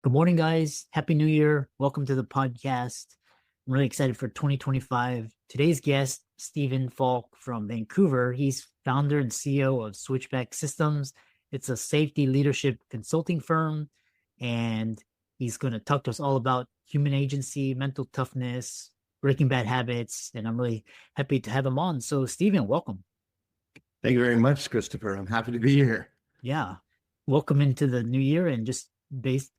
Good morning, guys. Happy New Year. Welcome to the podcast. I'm really excited for 2025. Today's guest, Steven Falk from Vancouver. He's founder and CEO of Switchback Systems. It's a safety leadership consulting firm, and he's going to talk to us all about human agency, mental toughness, breaking bad habits, and I'm really happy to have him on. So, Steven, welcome. Thank you very much, Christopher. I'm happy to be here. Yeah. Welcome into the new year and just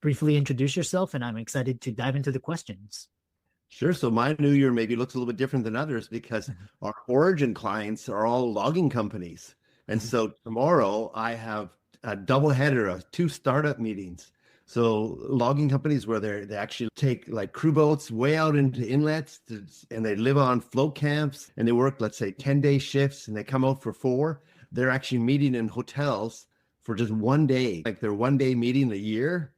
briefly introduce yourself, and I'm excited to dive into the questions. Sure. So my new year maybe looks a little bit different than others because our origin clients are all logging companies. And so tomorrow I have a double header of two startup meetings. So logging companies where they actually take like crew boats way out into inlets and they live on float camps and they work, let's say 10-day shifts and they come out for 4. They're actually meeting in hotels for just one day, like their 1 day meeting a year.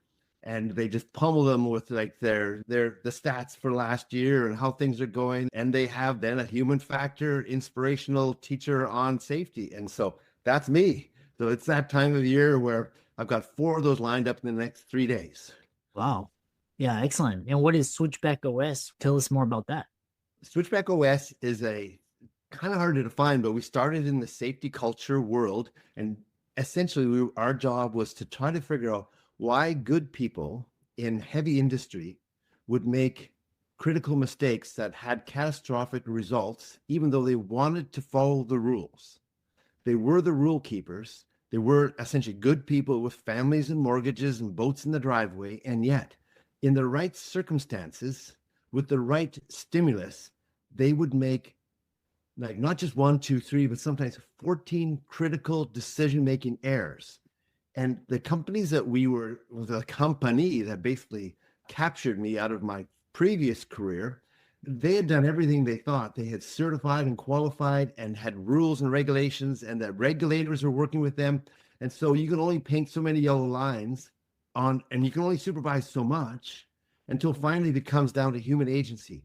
And they just pummel them with like the stats for last year and how things are going. And they have then a human factor, inspirational teacher on safety. And so that's me. So it's that time of year where I've got 4 of those lined up in the next 3 days. Wow. Yeah, excellent. And what is Switchback OS? Tell us more about that. Switchback OS is a kind of hard to define, but we started in the safety culture world. And essentially our job was to try to figure out why good people in heavy industry would make critical mistakes that had catastrophic results, even though they wanted to follow the rules. They were the rule keepers. They were essentially good people with families and mortgages and boats in the driveway. And yet, in the right circumstances, with the right stimulus, they would make like not just 1, 2, 3, but sometimes 14 critical decision-making errors. And the companies that the company that basically captured me out of my previous career, they had done everything they thought. They had certified and qualified and had rules and regulations, and that regulators were working with them. And so you can only paint so many yellow lines and you can only supervise so much until finally it comes down to human agency.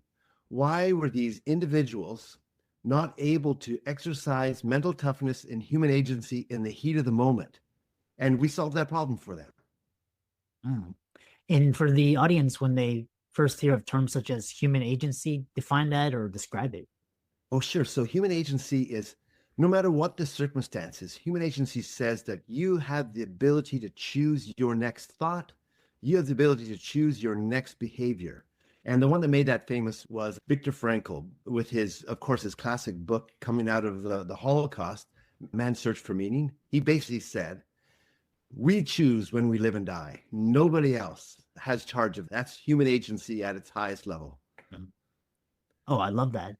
Why were these individuals not able to exercise mental toughness and human agency in the heat of the moment? And we solved that problem for them. Mm. And for the audience, when they first hear of terms such as human agency, define that or describe it. Oh, sure. So human agency is no matter what the circumstances, human agency says that you have the ability to choose your next thought. You have the ability to choose your next behavior. And the one that made that famous was Viktor Frankl with of course, his classic book coming out of the Holocaust, Man's Search for Meaning. He basically said, we choose when we live and die. Nobody else has charge of that's human agency at its highest level. Oh, I love that.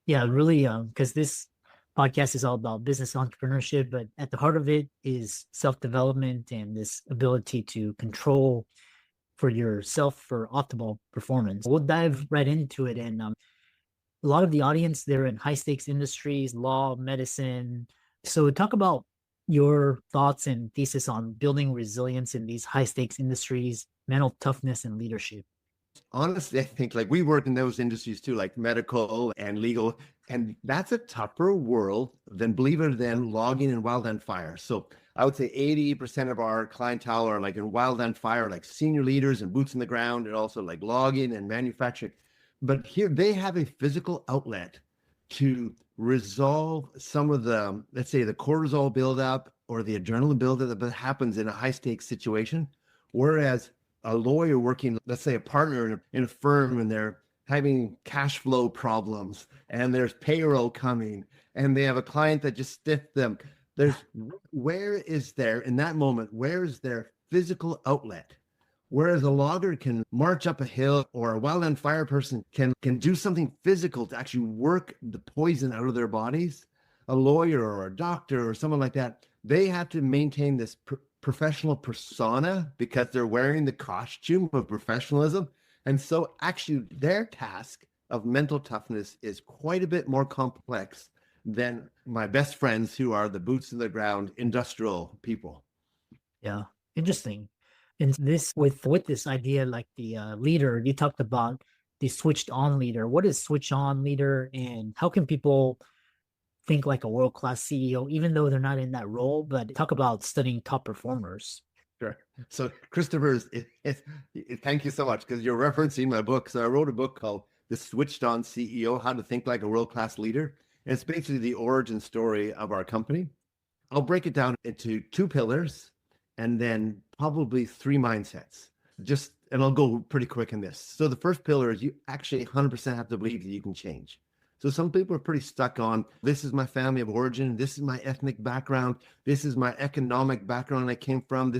Yeah, really, because this podcast is all about business entrepreneurship, but at the heart of it is self-development and this ability to control for yourself for optimal performance. We'll dive right into it. And a lot of the audience, they're in high stakes industries, law, medicine. So talk about your thoughts and thesis on building resilience in these high stakes industries, mental toughness and leadership. Honestly, I think like we work in those industries too, like medical and legal, and that's a tougher world than, believe it or not, logging and wildland fire. So I would say 80% of our clientele are like in wildland fire, like senior leaders and boots on the ground, and also like logging and manufacturing. But here they have a physical outlet to resolve some of the, let's say, the cortisol buildup or the adrenaline buildup that happens in a high stakes situation. Whereas a lawyer working, let's say a partner in a firm, and they're having cash flow problems and there's payroll coming and they have a client that just stiffed them. Where is there in that moment, where is their physical outlet? Whereas a logger can march up a hill, or a wildland fire person can do something physical to actually work the poison out of their bodies. A lawyer or a doctor or someone like that, they have to maintain this professional persona because they're wearing the costume of professionalism. And so actually their task of mental toughness is quite a bit more complex than my best friends who are the boots on the ground industrial people. Yeah, interesting. And this with this idea, like the leader, you talked about the switched on leader. What is switch on leader, and how can people think like a world-class CEO, even though they're not in that role? But talk about studying top performers. Sure. So Christopher, thank you so much because you're referencing my book. So I wrote a book called The Switched On CEO, How to Think Like a World-Class Leader. And it's basically the origin story of our company. I'll break it down into two pillars and then probably three mindsets. And I'll go pretty quick in this. So the first pillar is you actually 100% have to believe that you can change. So some people are pretty stuck on, this is my family of origin, this is my ethnic background, this is my economic background I came from,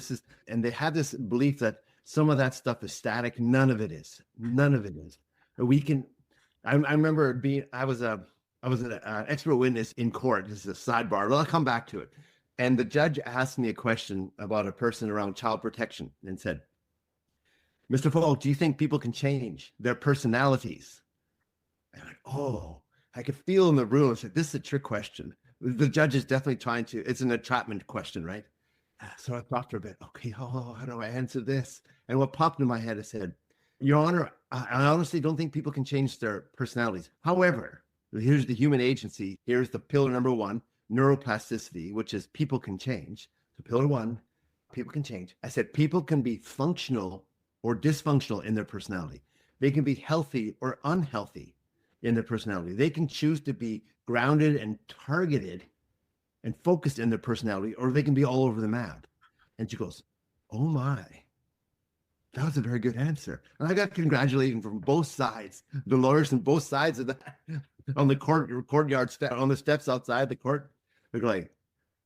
and they have this belief that some of that stuff is static. None of it is. None of it is. I remember I was an expert witness in court. This is a sidebar, but I'll come back to it. And the judge asked me a question about a person around child protection and said, Mr. Falk, do you think people can change their personalities? And I'm like, oh, I could feel in the room. I said, this is a trick question. The judge is definitely it's an entrapment question, right? So I thought for a bit, okay, how do I answer this? And what popped in my head, I said, Your Honor, I honestly don't think people can change their personalities. However, here's the human agency. Here's the pillar number one, neuroplasticity, which is people can change. So pillar one, people can change. I said, people can be functional or dysfunctional in their personality. They can be healthy or unhealthy in their personality. They can choose to be grounded and targeted and focused in their personality, or they can be all over the map. And she goes, oh my, that was a very good answer. And I got congratulations from both sides, the lawyers on both sides of that, on the courtyard step, on the steps outside the court. They're like,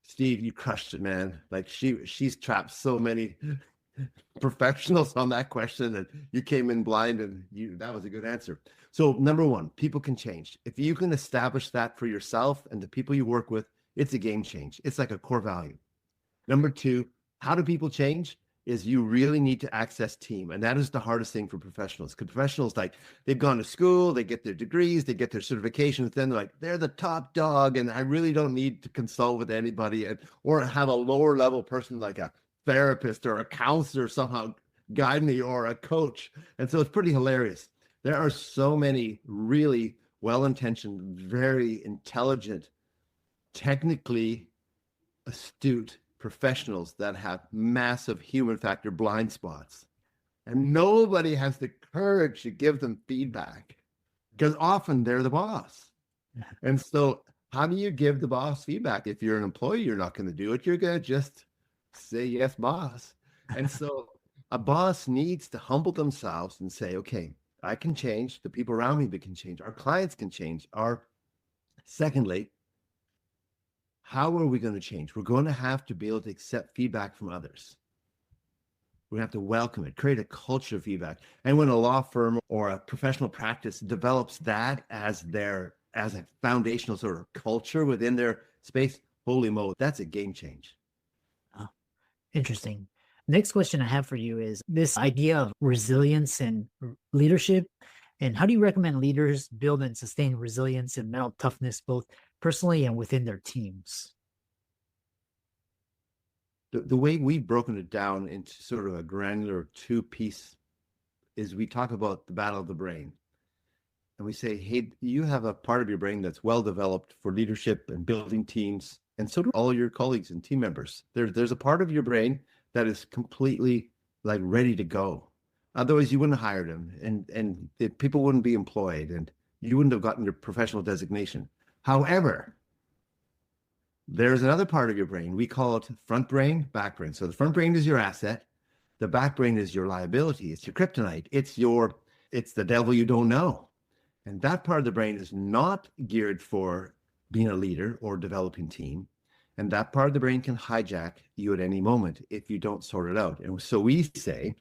Steve, you crushed it, man. Like she's trapped so many professionals on that question, and you came in blind, and that was a good answer. So number one, people can change. If you can establish that for yourself and the people you work with, it's a game change. It's like a core value. Number two, how do people change? Is you really need to access team. And that is the hardest thing for professionals. Because professionals, like, they've gone to school, they get their degrees, they get their certifications, then they're like, they're the top dog, and I really don't need to consult with anybody, or have a lower level person like a therapist or a counselor somehow guide me, or a coach. And so it's pretty hilarious. There are so many really well-intentioned, very intelligent, technically astute professionals that have massive human factor blind spots. And nobody has the courage to give them feedback because often they're the boss. And so how do you give the boss feedback? If you're an employee, you're not going to do it. You're going to just say, yes, boss. And so a boss needs to humble themselves and say, okay, I can change. The people around me can change. Our clients can change. Secondly, how are we going to change? We're going to have to be able to accept feedback from others. We have to welcome it, create a culture of feedback. And when a law firm or a professional practice develops that as a foundational sort of culture within their space, holy moly, that's a game change. Oh, interesting. Next question I have for you is this idea of resilience and leadership. And how do you recommend leaders build and sustain resilience and mental toughness, both personally and within their teams? The way we've broken it down into sort of a granular two-piece is we talk about the battle of the brain. And we say, hey, you have a part of your brain that's well developed for leadership and building teams. And so do all your colleagues and team members. There's a part of your brain that is completely like ready to go. Otherwise, you wouldn't have hired them, and people wouldn't be employed, and you wouldn't have gotten your professional designation. However, there's another part of your brain. We call it front brain, back brain. So the front brain is your asset. The back brain is your liability. It's your kryptonite. It's the devil you don't know. And that part of the brain is not geared for being a leader or developing team. And that part of the brain can hijack you at any moment if you don't sort it out. And so we say,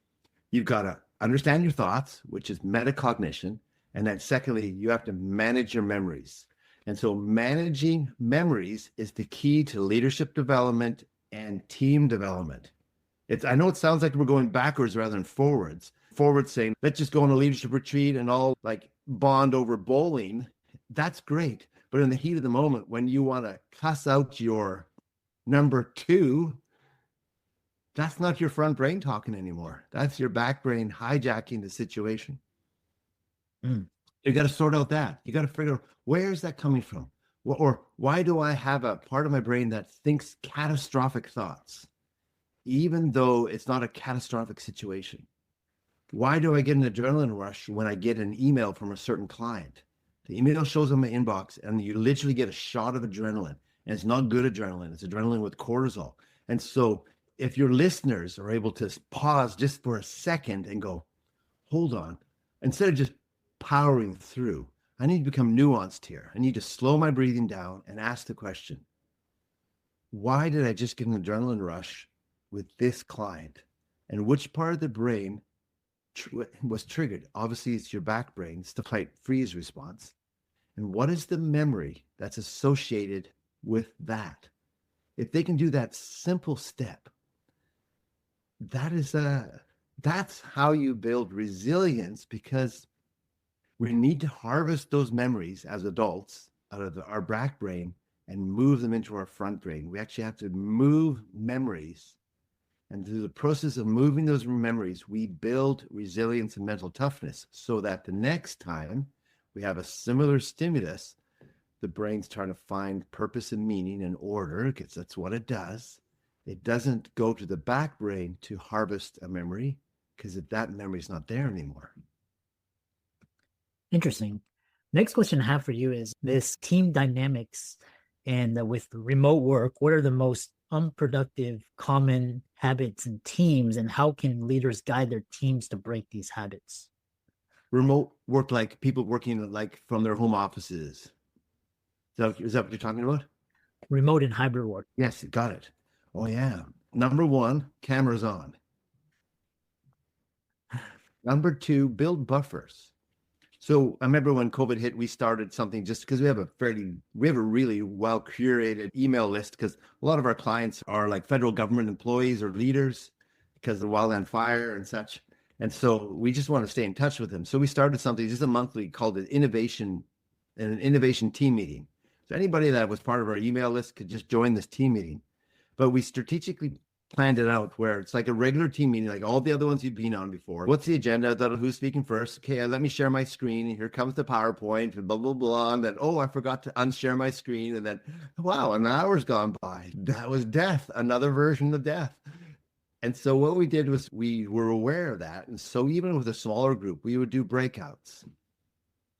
you've got to understand your thoughts, which is metacognition. And then secondly, you have to manage your memories. And so managing memories is the key to leadership development and team development. I know it sounds like we're going backwards rather than forwards. Forward saying, let's just go on a leadership retreat and all like bond over bowling. That's great. But in the heat of the moment, when you want to cuss out your number two, that's not your front brain talking anymore. That's your back brain hijacking the situation. You got to sort out that. You got to figure out, where is that coming from? Or why do I have a part of my brain that thinks catastrophic thoughts? even though it's not a catastrophic situation. Why do I get an adrenaline rush when I get an email from a certain client? The email shows on my inbox and you literally get a shot of adrenaline. And it's not good adrenaline, it's adrenaline with cortisol. And so if your listeners are able to pause just for a second and go, hold on, instead of just powering through, I need to become nuanced here. I need to slow my breathing down and ask the question, why did I just get an adrenaline rush with this client? And which part of the brain was triggered? Obviously, it's your back brain. It's the fight freeze response. And what is the memory that's associated with that? If they can do that simple step, that's how you build resilience, because we need to harvest those memories as adults out of our back brain and move them into our front brain. We actually have to move memories. And through the process of moving those memories, we build resilience and mental toughness so that the next time we have a similar stimulus, the brain's trying to find purpose and meaning and order, because that's what it does. It doesn't go to the back brain to harvest a memory, because that memory is not there anymore. Interesting. Next question I have for you is this team dynamics, and with remote work, what are the most unproductive common habits and teams, and how can leaders guide their teams to break these habits? Remote work, like people working like from their home offices. Is that what you're talking about? Remote and hybrid work. Yes, got it. Oh yeah. Number one, cameras on. Number two, build buffers. So I remember when COVID hit, we started something just because we have a really well curated email list, because a lot of our clients are like federal government employees or leaders because of the wildland fire and such. And so we just want to stay in touch with them. So we started something just a monthly called an innovation team meeting. So anybody that was part of our email list could just join this team meeting. But we strategically planned it out where it's like a regular team meeting, like all the other ones you've been on before. What's the agenda? Who's speaking first? Okay, let me share my screen. And here comes the PowerPoint and blah, blah, blah. And then, oh, I forgot to unshare my screen. And then, wow, an hour's gone by. That was death, another version of death. And so what we did was we were aware of that. And so even with a smaller group, we would do breakouts.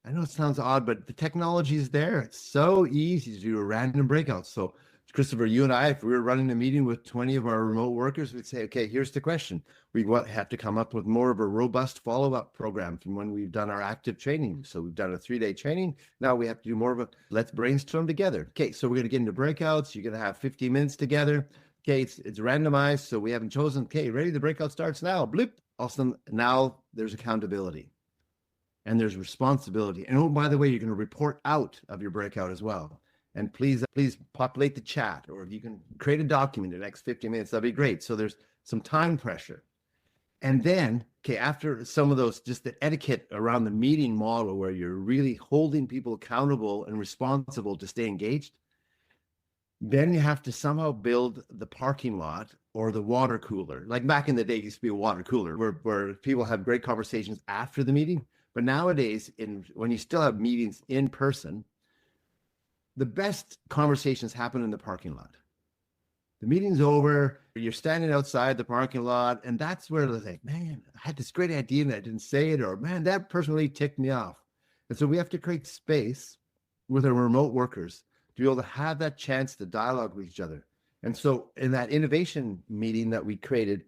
I know it sounds odd, but the technology is there. It's so easy to do a random breakout. So Christopher, you and I, if we were running a meeting with 20 of our remote workers, we'd say, okay, here's the question. We have to come up with more of a robust follow-up program from when we've done our active training. So we've done a 3-day training. Now we have to do more of a, let's brainstorm together. Okay, so we're going to get into breakouts. You're going to have 15 minutes together. Okay, it's randomized, so we haven't chosen. Okay, ready? The breakout starts now. Blip. Awesome. Now there's accountability and there's responsibility. And oh, by the way, you're going to report out of your breakout as well. And please populate the chat, or if you can create a document in the next 50 minutes, that'd be great. So there's some time pressure. And then, okay, after some of those, just the etiquette around the meeting model where you're really holding people accountable and responsible to stay engaged, then you have to somehow build the parking lot or the water cooler. Like back in the day, it used to be a water cooler where people have great conversations after the meeting. But nowadays, when you still have meetings in person, the best conversations happen in the parking lot. The meeting's over, you're standing outside the parking lot, and that's where they're like, man, I had this great idea and I didn't say it, or man, that person really ticked me off. And so we have to create space with our remote workers to be able to have that chance to dialogue with each other. And so in that innovation meeting that we created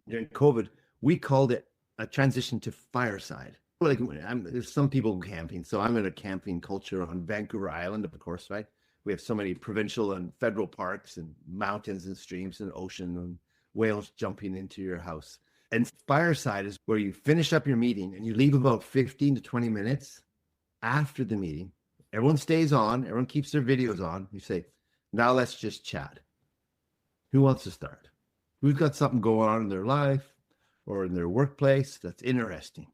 during COVID, we called it a transition to fireside. Like there's some people camping, so I'm in a camping culture on Vancouver Island, of course, right? We have so many provincial and federal parks and mountains and streams and ocean and whales jumping into your house. And fireside is where you finish up your meeting and you leave about 15 to 20 minutes after the meeting. Everyone stays on, everyone keeps their videos on. You say, now let's just chat. Who wants to start? Who's got something going on in their life or in their workplace that's interesting?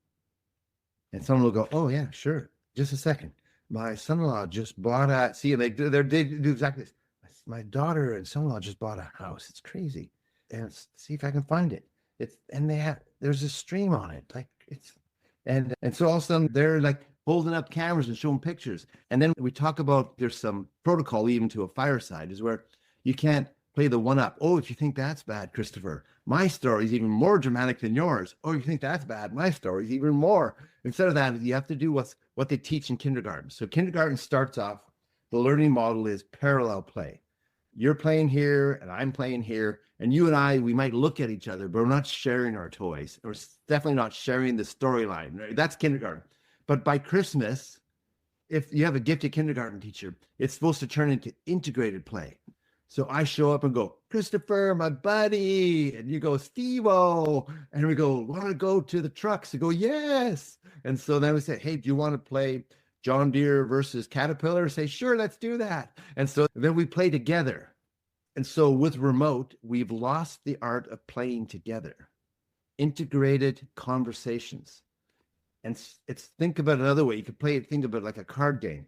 And someone will go, oh, yeah, sure. Just a second. My son-in-law just bought and they do exactly this. My daughter and son-in-law just bought a house. It's crazy. And see if I can find it. There's a stream on it. And so all of a sudden they're like holding up cameras and showing pictures. And then we talk about, there's some protocol even to a fireside is where you can't play the one up. Oh, if you think that's bad, Christopher, my story is even more dramatic than yours. Oh, you think that's bad, my story is even more. Instead of that, you have to do what they teach in kindergarten. So kindergarten starts off, the learning model is parallel play. You're playing here and I'm playing here, and you and I, we might look at each other, but we're not sharing our toys. We're definitely not sharing the storyline. Right? That's kindergarten. But by Christmas, if you have a gifted kindergarten teacher, it's supposed to turn into integrated play. So I show up and go, Christopher, my buddy. And you go, Steve-O. And we go, want to go to the trucks? You go, yes. And so then we say, hey, do you want to play John Deere versus Caterpillar? Say, sure, let's do that. And so then we play together. And so with remote, we've lost the art of playing together. Integrated conversations. And it's think about it another way. You could play it, think about it like a card game.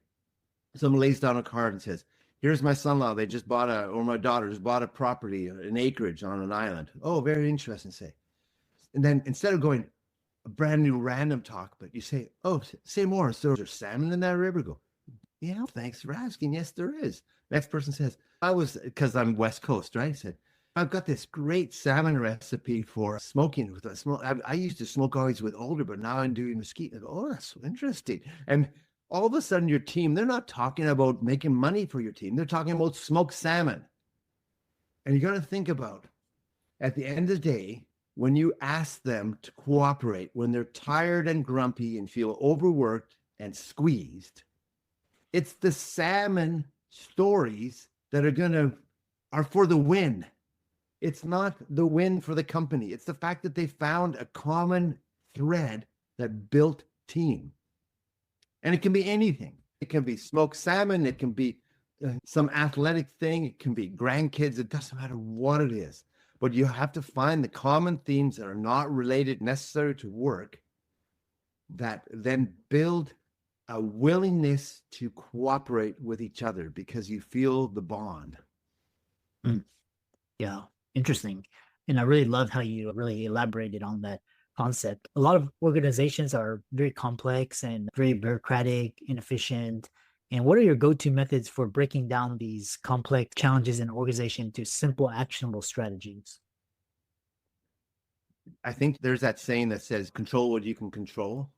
Someone lays down a card and says, here's my son-in-law. They just bought or my daughter just bought a property, an acreage on an island. Oh, very interesting, say. And then instead of going a brand new random talk, but you say, oh, say more. So is there salmon in that river? Go, yeah, thanks for asking. Yes, there is. Next person says, because I'm West Coast, right? I said, I've got this great salmon recipe for smoking with a smoke. I used to smoke always with older, but now I'm doing mesquite. I go, oh, that's so interesting. And all of a sudden your team, they're not talking about making money for your team. They're talking about smoked salmon. And you got to think about, at the end of the day, when you ask them to cooperate, when they're tired and grumpy and feel overworked and squeezed, it's the salmon stories that are for the win. It's not the win for the company. It's the fact that they found a common thread that built team. And it can be anything. It can be smoked salmon. It can be some athletic thing. It can be grandkids. It doesn't matter what it is. But you have to find the common themes that are not related necessarily to work that then build a willingness to cooperate with each other because you feel the bond. Yeah, interesting. And I really love how you really elaborated on that concept. A lot of organizations are very complex and very bureaucratic, inefficient. And what are your go-to methods for breaking down these complex challenges in an organization to simple, actionable strategies? I think there's that saying that says, control what you can control.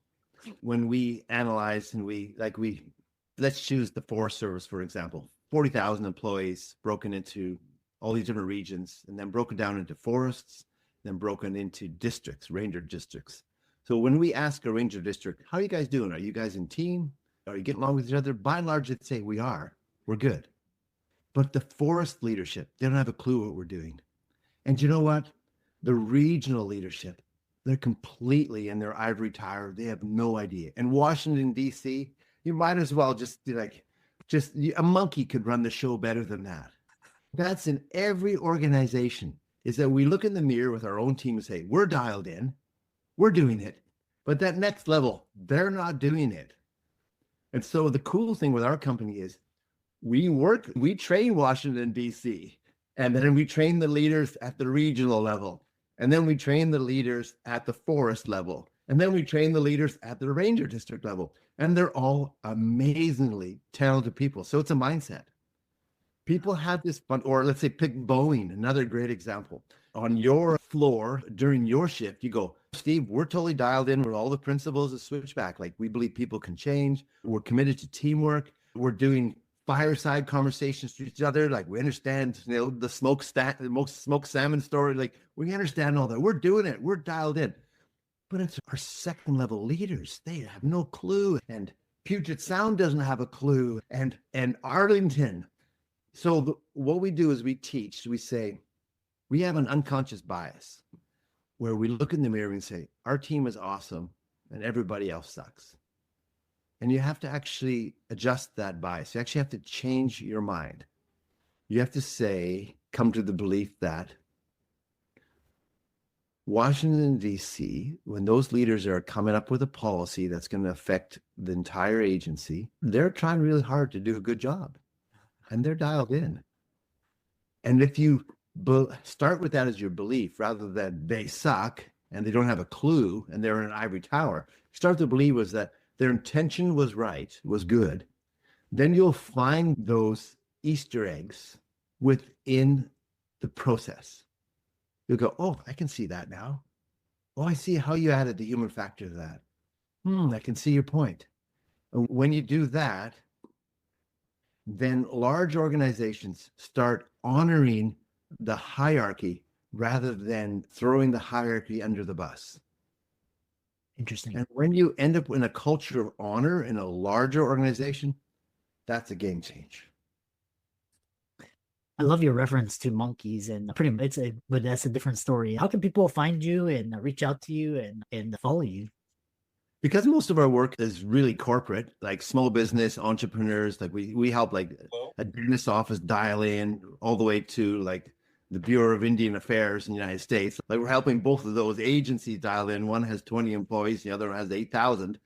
When we analyze and let's choose the Forest Service, for example, 40,000 employees broken into all these different regions and then broken down into forests, then broken into districts, ranger districts. So when we ask a ranger district, how are you guys doing? Are you guys in team? Are you getting along with each other? By and large, they'd say we are. We're good. But the forest leadership, they don't have a clue what we're doing. And you know what? The regional leadership, they're completely in their ivory tower. They have no idea. And Washington, D.C., you might as well just be like, a monkey could run the show better than that. That's in every organization, is that we look in the mirror with our own team and say, we're dialed in, we're doing it. But that next level, they're not doing it. And so the cool thing with our company is we train Washington, D.C., and then we train the leaders at the regional level. And then we train the leaders at the forest level. And then we train the leaders at the ranger district level. And they're all amazingly talented people. So it's a mindset. People have this fun, or let's say pick Boeing, another great example. On your floor during your shift, you go, Steve, we're totally dialed in with all the principles of Switchback. Like we believe people can change. We're committed to teamwork. We're doing fireside conversations with each other. Like we understand, the smoked salmon story. Like we understand all that. We're doing it. We're dialed in. But it's our second level leaders. They have no clue. And Puget Sound doesn't have a clue. And Arlington. So what we do is we say, we have an unconscious bias where we look in the mirror and say, our team is awesome and everybody else sucks. And you have to actually adjust that bias. You actually have to change your mind. You have to come to the belief that Washington, D.C., when those leaders are coming up with a policy that's going to affect the entire agency, they're trying really hard to do a good job. And they're dialed in. And if you start with that as your belief, rather than they suck and they don't have a clue and they're in an ivory tower, start to believe was that their intention was right, was good, then you'll find those Easter eggs within the process. You'll go, oh, I can see that now. Oh, I see how you added the human factor to that. I can see your point. And when you do that, then large organizations start honoring the hierarchy rather than throwing the hierarchy under the bus. Interesting. And when you end up in a culture of honor in a larger organization, that's a game change. I love your reference to monkeys, and but that's a different story. How can people find you and reach out to you and follow you? Because most of our work is really corporate, like small business entrepreneurs, like we help like a dentist office dial in all the way to like the Bureau of Indian Affairs in the United States. Like we're helping both of those agencies dial in. One has 20 employees, the other has 8,000.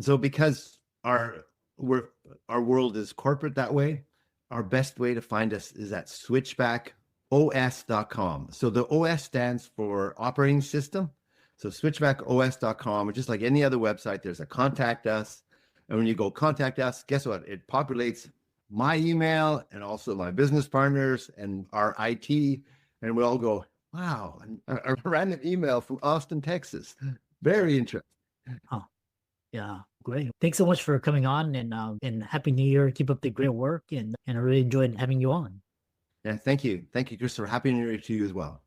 So because our world is corporate that way, our best way to find us is at switchbackos.com. So the OS stands for operating system. So switchbackos.com, just like any other website, there's a contact us. And when you go contact us, guess what? It populates my email and also my business partners and our IT. And we all go, wow, a random email from Austin, Texas. Very interesting. Oh, yeah, great. Thanks so much for coming on, and Happy New Year. Keep up the great work, and I really enjoyed having you on. Yeah, thank you. Thank you, Christopher. Happy New Year to you as well.